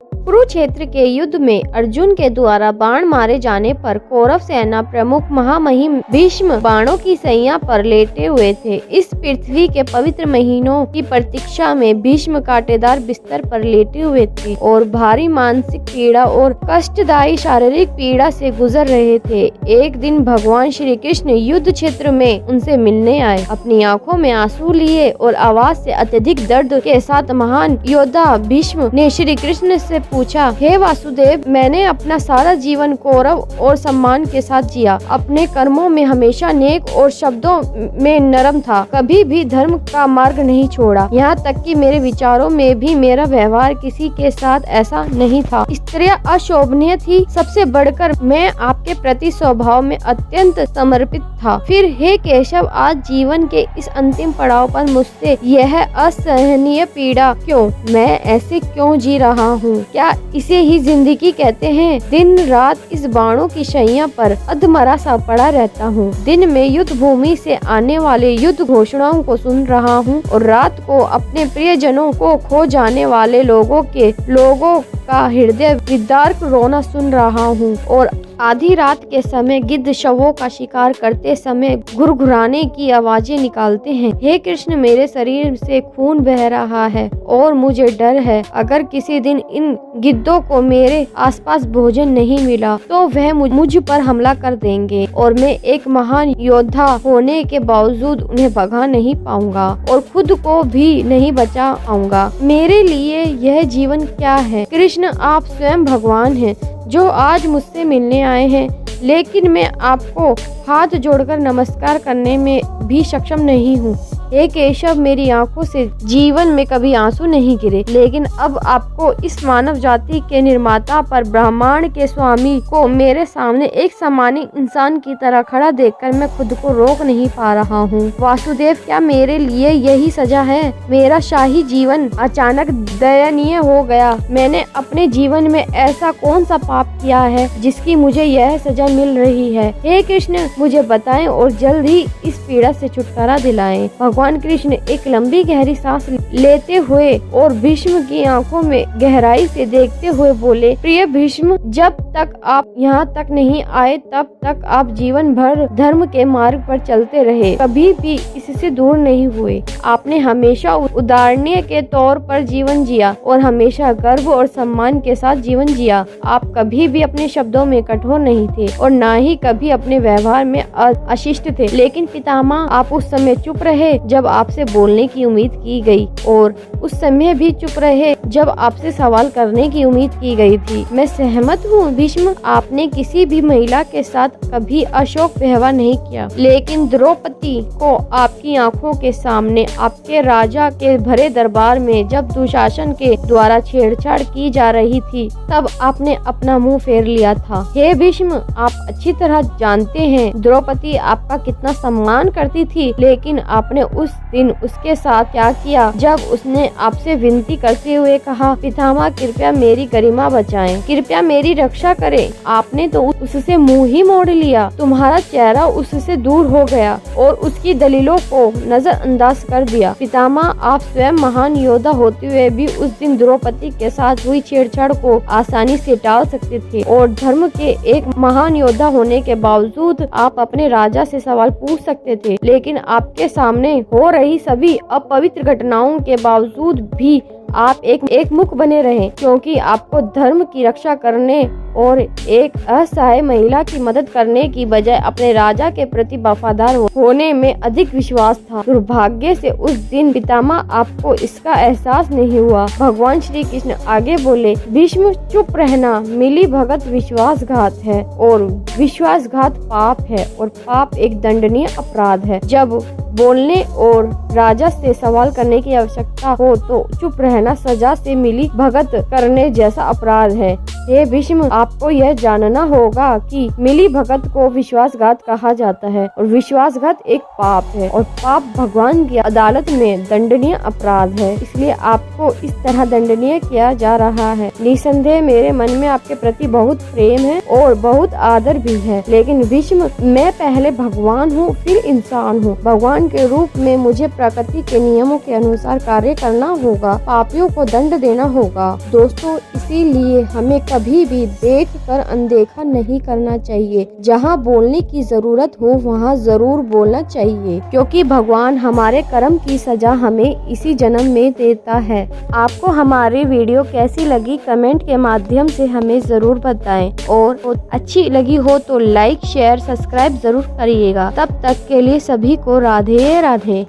कुरुक्षेत्र के युद्ध में अर्जुन के द्वारा बाण मारे जाने पर कौरव सेना प्रमुख महामहिम भीष्म बाणों की सैया पर लेटे हुए थे। इस पृथ्वी के पवित्र महीनों की प्रतीक्षा में भीष्म कांटेदार बिस्तर पर लेटे हुए थे और भारी मानसिक पीड़ा और कष्टदायी शारीरिक पीड़ा से गुजर रहे थे। एक दिन भगवान श्री कृष्ण युद्ध क्षेत्र में उनसे मिलने आए। अपनी आंखों में आंसू लिए और आवाज से अत्यधिक दर्द के साथ महान योद्धा भीष्म ने श्री कृष्ण से पूछा, हे वासुदेव, मैंने अपना सारा जीवन गौरव और सम्मान के साथ जिया। अपने कर्मों में हमेशा नेक और शब्दों में नरम था, कभी भी धर्म का मार्ग नहीं छोड़ा। यहाँ तक कि मेरे विचारों में भी मेरा व्यवहार किसी के साथ ऐसा नहीं था। स्त्रियां अशोभनीय थी, सबसे बढ़कर मैं आपके प्रति स्वभाव में अत्यंत समर्पित था। फिर हे केशव, आज जीवन के इस अंतिम पड़ाव पर मुझसे यह असहनीय पीड़ा क्यों? मैं ऐसे क्यों जी रहा हूँ? क्या इसे ही जिंदगी कहते हैं? दिन रात इस बाणों की शैया पर अधमरा सा पड़ा रहता हूँ। दिन में युद्ध भूमि से आने वाले युद्ध घोषणाओं को सुन रहा हूँ और रात को अपने प्रियजनों को खो जाने वाले लोगों का हृदय विदारक रोना सुन रहा हूँ और आधी रात के समय गिद्ध शवों का शिकार करते समय घुरघुराने की आवाजें निकालते हैं। हे कृष्ण, मेरे शरीर से खून बह रहा है और मुझे डर है, अगर किसी दिन इन गिद्धों को मेरे आसपास भोजन नहीं मिला तो वह मुझ पर हमला कर देंगे और मैं एक महान योद्धा होने के बावजूद उन्हें भगा नहीं पाऊंगा और खुद को भी नहीं बचा पाऊंगा। मेरे लिए यह जीवन क्या है? कृष्ण, आप स्वयं भगवान हैं जो आज मुझसे मिलने आए हैं, लेकिन मैं आपको हाथ जोड़कर नमस्कार करने में भी सक्षम नहीं हूँ। हे केशव, मेरी आंखों से जीवन में कभी आंसू नहीं गिरे, लेकिन अब आपको इस मानव जाति के निर्माता पर ब्रह्मांड के स्वामी को मेरे सामने एक सामान्य इंसान की तरह खड़ा देखकर मैं खुद को रोक नहीं पा रहा हूँ। वासुदेव, क्या मेरे लिए यही सजा है? मेरा शाही जीवन अचानक दयनीय हो गया। मैंने अपने जीवन में ऐसा कौन सा पाप किया है जिसकी मुझे यह सजा मिल रही है? हे कृष्ण, मुझे बताएं और जल्द ही इस पीड़ा से छुटकारा दिलाएं। भगवान कृष्ण एक लंबी गहरी सांस लेते हुए और भीष्म की आंखों में गहराई से देखते हुए बोले, प्रिय भीष्म, जब तक आप यहाँ तक नहीं आए तब तक आप जीवन भर धर्म के मार्ग पर चलते रहे, कभी भी इससे दूर नहीं हुए। आपने हमेशा उदाहरणीय के तौर पर जीवन जिया और हमेशा गर्व और सम्मान के साथ जीवन जिया। आप कभी भी अपने शब्दों में कठोर नहीं थे और न ही कभी अपने व्यवहार में अशिष्ट थे। लेकिन पितामह, आप उस समय चुप रहे जब आपसे बोलने की उम्मीद की गई और उस समय भी चुप रहे जब आपसे सवाल करने की उम्मीद की गई थी। मैं सहमत हूँ भीष्म, आपने किसी भी महिला के साथ कभी अशोक व्यवहार नहीं किया, लेकिन द्रौपदी को आपकी आंखों के सामने आपके राजा के भरे दरबार में जब दुशासन के द्वारा छेड़छाड़ की जा रही थी तब आपने अपना मुंह फेर लिया था। हे भीष्म, आप अच्छी तरह जानते हैं द्रौपदी आपका कितना सम्मान करती थी, लेकिन आपने उस दिन उसके साथ क्या किया जब उसने आपसे विनती करते हुए कहा, पितामह कृपया मेरी गरिमा बचाएं, कृपया मेरी रक्षा करें। आपने तो उससे मुंह ही मोड़ लिया, तुम्हारा चेहरा उससे दूर हो गया और उसकी दलीलों को नजरअंदाज कर दिया। पितामह, आप स्वयं महान योद्धा होते हुए भी उस दिन द्रौपदी के साथ हुई छेड़छाड़ को आसानी से टाल सकते थे और धर्म के एक महान योद्धा होने के बावजूद आप अपने राजा से सवाल पूछ सकते थे, लेकिन आपके सामने हो रही सभी अपवित्र घटनाओं के बावजूद भी आप एक मुख बने रहे, क्योंकि आपको धर्म की रक्षा करने और एक असहाय महिला की मदद करने की बजाय अपने राजा के प्रति वफादार होने में अधिक विश्वास था। दुर्भाग्य से उस दिन पितामह आपको इसका एहसास नहीं हुआ। भगवान श्री कृष्ण आगे बोले, भीष्म, चुप रहना मिली भगत विश्वासघात है और विश्वासघात पाप है और पाप एक दंडनीय अपराध है। जब बोलने और राजा से सवाल करने की आवश्यकता हो तो चुप रहना सजा से मिली भगत करने जैसा अपराध है। हे भीष्म, आपको यह जानना होगा कि मिली भगत को विश्वासघात कहा जाता है और विश्वासघात एक पाप है और पाप भगवान की अदालत में दंडनीय अपराध है, इसलिए आपको इस तरह दंडनीय किया जा रहा है। निसंदेह मेरे मन में आपके प्रति बहुत प्रेम है और बहुत आदर भी है, लेकिन भीष्म, मैं पहले भगवान हूँ फिर इंसान हूँ। भगवान के रूप में मुझे प्रकृति के नियमों के अनुसार कार्य करना होगा, पापियों को दंड देना होगा। दोस्तों, इसीलिए हमें कभी भी देख कर अनदेखा नहीं करना चाहिए। जहाँ बोलने की जरूरत हो वहाँ जरूर बोलना चाहिए, क्योंकि भगवान हमारे कर्म की सजा हमें इसी जन्म में देता है। आपको हमारी वीडियो कैसी लगी कमेंट के माध्यम से हमें जरूर बताएं और अच्छी लगी हो तो लाइक शेयर सब्सक्राइब जरूर करिएगा। तब तक के लिए सभी को राधे राधे।